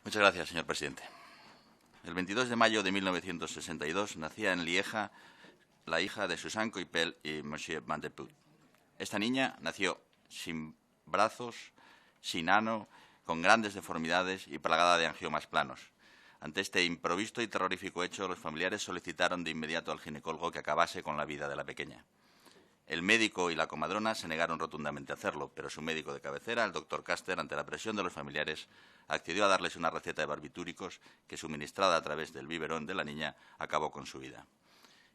Muchas gracias, señor presidente. El 22 de mayo de 1962 nacía en Lieja la hija de Suzanne Coipel y Monsieur Van de Putte. Esta niña nació sin brazos, sin ano, con grandes deformidades y plagada de angiomas planos. Ante este improvisto y terrorífico hecho, los familiares solicitaron de inmediato al ginecólogo que acabase con la vida de la pequeña. El médico y la comadrona se negaron rotundamente a hacerlo, pero su médico de cabecera, el doctor Caster, ante la presión de los familiares, accedió a darles una receta de barbitúricos que, suministrada a través del biberón de la niña, acabó con su vida.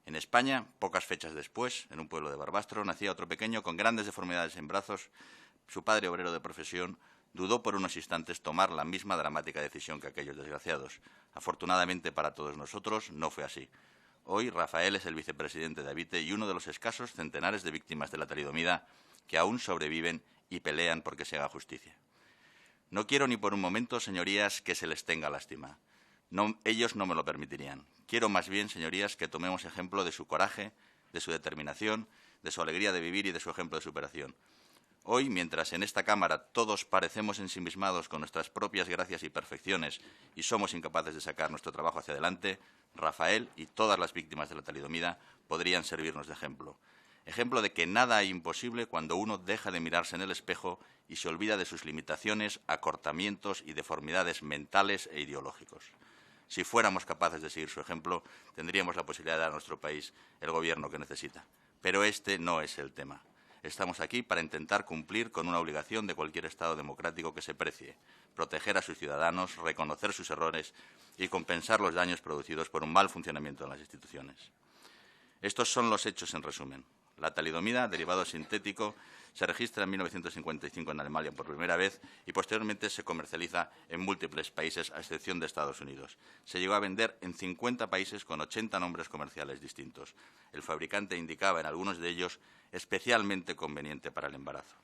En España, pocas fechas después, en un pueblo de Barbastro, nacía otro pequeño con grandes deformidades en brazos. Su padre, obrero de profesión, dudó por unos instantes tomar la misma dramática decisión que aquellos desgraciados. Afortunadamente para todos nosotros, no fue así. Hoy, Rafael es el vicepresidente de Avite y uno de los escasos centenares de víctimas de la talidomida que aún sobreviven y pelean porque se haga justicia. No quiero ni por un momento, señorías, que se les tenga lástima. No, ellos no me lo permitirían. Quiero más bien, señorías, que tomemos ejemplo de su coraje, de su determinación, de su alegría de vivir y de su ejemplo de superación. Hoy, mientras en esta Cámara todos parecemos ensimismados con nuestras propias gracias y perfecciones y somos incapaces de sacar nuestro trabajo hacia adelante, Rafael y todas las víctimas de la talidomida podrían servirnos de ejemplo. Ejemplo de que nada hay imposible cuando uno deja de mirarse en el espejo y se olvida de sus limitaciones, acortamientos y deformidades mentales e ideológicos. Si fuéramos capaces de seguir su ejemplo, tendríamos la posibilidad de dar a nuestro país el gobierno que necesita. Pero este no es el tema. Estamos aquí para intentar cumplir con una obligación de cualquier Estado democrático que se precie, proteger a sus ciudadanos, reconocer sus errores y compensar los daños producidos por un mal funcionamiento de las instituciones. Estos son los hechos en resumen. La talidomida, derivado sintético, se registra en 1955 en Alemania por primera vez y posteriormente se comercializa en múltiples países, a excepción de Estados Unidos. Se llegó a vender en 50 países con 80 nombres comerciales distintos. El fabricante indicaba en algunos de ellos especialmente conveniente para el embarazo.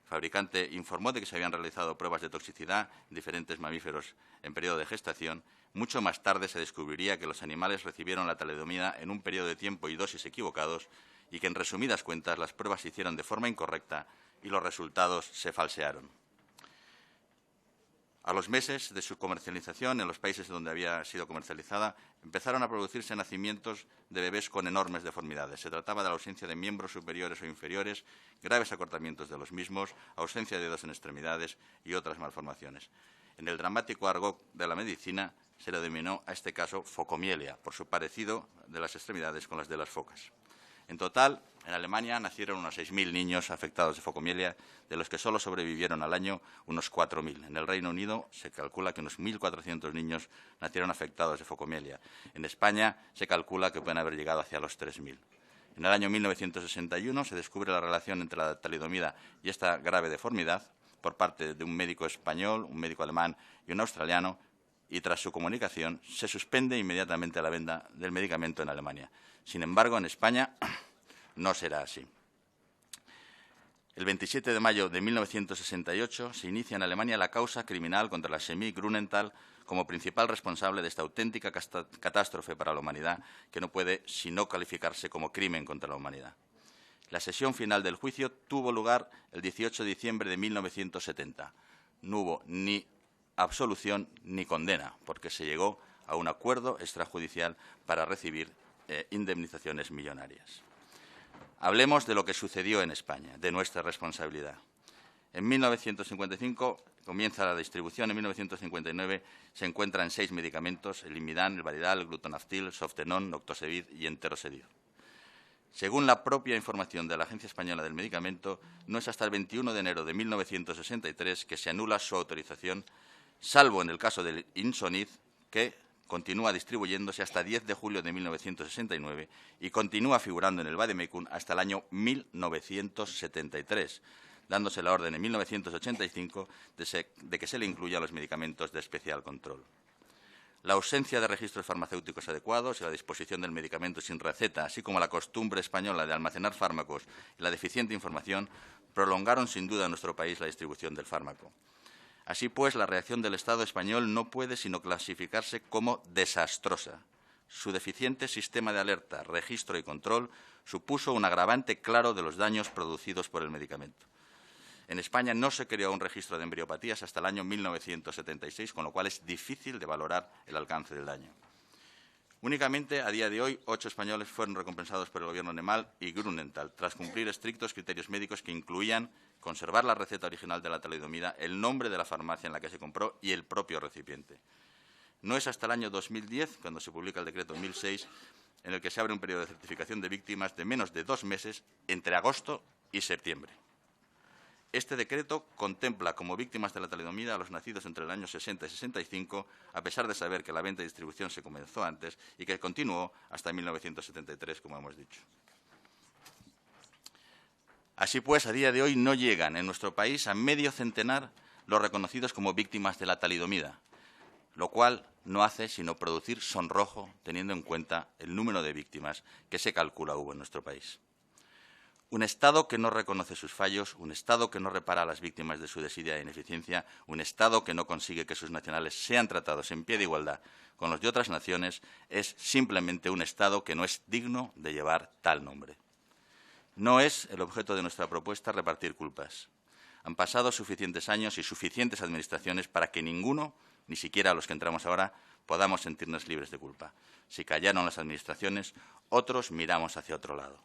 El fabricante informó de que se habían realizado pruebas de toxicidad en diferentes mamíferos en periodo de gestación. Mucho más tarde se descubriría que los animales recibieron la talidomida en un periodo de tiempo y dosis equivocados y que, en resumidas cuentas, las pruebas se hicieron de forma incorrecta y los resultados se falsearon. A los meses de su comercialización, en los países donde había sido comercializada, empezaron a producirse nacimientos de bebés con enormes deformidades. Se trataba de la ausencia de miembros superiores o inferiores, graves acortamientos de los mismos, ausencia de dedos en extremidades y otras malformaciones. En el dramático argot de la medicina se le denominó a este caso focomielia, por su parecido de las extremidades con las de las focas. En total, en Alemania nacieron unos 6.000 niños afectados de focomielia, de los que solo sobrevivieron al año unos 4.000. En el Reino Unido se calcula que unos 1.400 niños nacieron afectados de focomielia. En España se calcula que pueden haber llegado hacia los 3.000. En el año 1961 se descubre la relación entre la talidomida y esta grave deformidad por parte de un médico español, un médico alemán y un australiano, y tras su comunicación se suspende inmediatamente la venta del medicamento en Alemania. Sin embargo, en España no será así. El 27 de mayo de 1968 se inicia en Alemania la causa criminal contra la Chemie Grünenthal como principal responsable de esta auténtica catástrofe para la humanidad, que no puede sino calificarse como crimen contra la humanidad. La sesión final del juicio tuvo lugar el 18 de diciembre de 1970. No hubo ni absolución ni condena, porque se llegó a un acuerdo extrajudicial para recibir indemnizaciones millonarias. Hablemos de lo que sucedió en España, de nuestra responsabilidad. En 1955 comienza la distribución, en 1959 se encuentran 6 medicamentos, el Imidán, el Varidal, el Glutonaftil, el Softenon, Noctosevir y Enterosedir. Según la propia información de la Agencia Española del Medicamento, no es hasta el 21 de enero de 1963 que se anula su autorización, salvo en el caso del Insonid, que continúa distribuyéndose hasta 10 de julio de 1969 y continúa figurando en el Vademecum hasta el año 1973, dándose la orden en 1985 de que se le incluya los medicamentos de especial control. La ausencia de registros farmacéuticos adecuados y la disposición del medicamento sin receta, así como la costumbre española de almacenar fármacos y la deficiente información, prolongaron sin duda en nuestro país la distribución del fármaco. Así pues, la reacción del Estado español no puede sino clasificarse como desastrosa. Su deficiente sistema de alerta, registro y control supuso un agravante claro de los daños producidos por el medicamento. En España no se creó un registro de embriopatías hasta el año 1976, con lo cual es difícil de valorar el alcance del daño. Únicamente, a día de hoy, 8 españoles fueron recompensados por el Gobierno alemán y Grünenthal, tras cumplir estrictos criterios médicos que incluían conservar la receta original de la talidomida, el nombre de la farmacia en la que se compró y el propio recipiente. No es hasta el año 2010, cuando se publica el decreto 1006, en el que se abre un periodo de certificación de víctimas de menos de 2 meses entre agosto y septiembre. Este decreto contempla como víctimas de la talidomida a los nacidos entre el año 60 y 65, a pesar de saber que la venta y distribución se comenzó antes y que continuó hasta 1973, como hemos dicho. Así pues, a día de hoy no llegan en nuestro país a medio centenar los reconocidos como víctimas de la talidomida, lo cual no hace sino producir sonrojo, teniendo en cuenta el número de víctimas que se calcula hubo en nuestro país. Un Estado que no reconoce sus fallos, un Estado que no repara a las víctimas de su desidia e ineficiencia, un Estado que no consigue que sus nacionales sean tratados en pie de igualdad con los de otras naciones, es simplemente un Estado que no es digno de llevar tal nombre. No es el objeto de nuestra propuesta repartir culpas. Han pasado suficientes años y suficientes administraciones para que ninguno, ni siquiera los que entramos ahora, podamos sentirnos libres de culpa. Si callaron las administraciones, otros miramos hacia otro lado.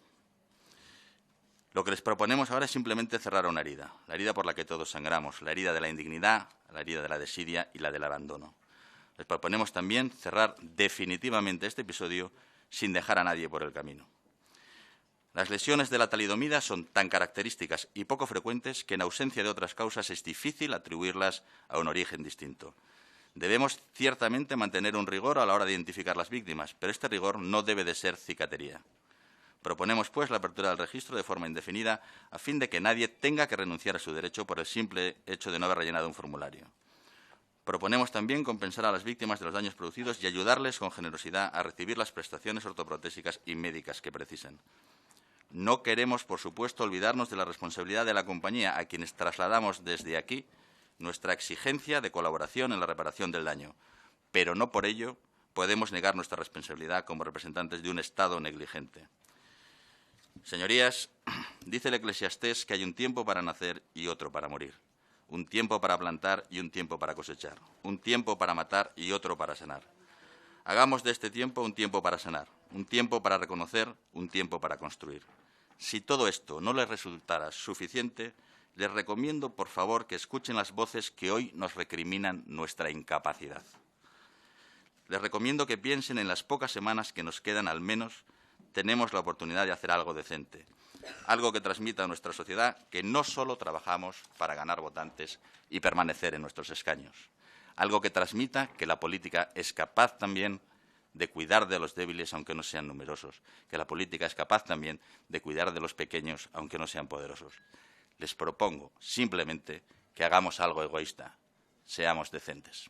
Lo que les proponemos ahora es simplemente cerrar una herida, la herida por la que todos sangramos, la herida de la indignidad, la herida de la desidia y la del abandono. Les proponemos también cerrar definitivamente este episodio sin dejar a nadie por el camino. Las lesiones de la talidomida son tan características y poco frecuentes que, en ausencia de otras causas, es difícil atribuirlas a un origen distinto. Debemos ciertamente mantener un rigor a la hora de identificar las víctimas, pero este rigor no debe de ser cicatería. Proponemos, pues, la apertura del registro de forma indefinida a fin de que nadie tenga que renunciar a su derecho por el simple hecho de no haber rellenado un formulario. Proponemos también compensar a las víctimas de los daños producidos y ayudarles con generosidad a recibir las prestaciones ortoprotésicas y médicas que precisen. No queremos, por supuesto, olvidarnos de la responsabilidad de la compañía, a quienes trasladamos desde aquí nuestra exigencia de colaboración en la reparación del daño, pero no por ello podemos negar nuestra responsabilidad como representantes de un Estado negligente. Señorías, dice el Eclesiastés que hay un tiempo para nacer y otro para morir, un tiempo para plantar y un tiempo para cosechar, un tiempo para matar y otro para sanar. Hagamos de este tiempo un tiempo para sanar, un tiempo para reconocer, un tiempo para construir. Si todo esto no les resultara suficiente, les recomiendo, por favor, que escuchen las voces que hoy nos recriminan nuestra incapacidad. Les recomiendo que piensen en las pocas semanas que nos quedan, al menos, tenemos la oportunidad de hacer algo decente, algo que transmita a nuestra sociedad que no solo trabajamos para ganar votantes y permanecer en nuestros escaños, algo que transmita que la política es capaz también de cuidar de los débiles aunque no sean numerosos, que la política es capaz también de cuidar de los pequeños aunque no sean poderosos. Les propongo simplemente que hagamos algo egoísta, seamos decentes.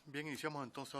Bien, iniciamos entonces.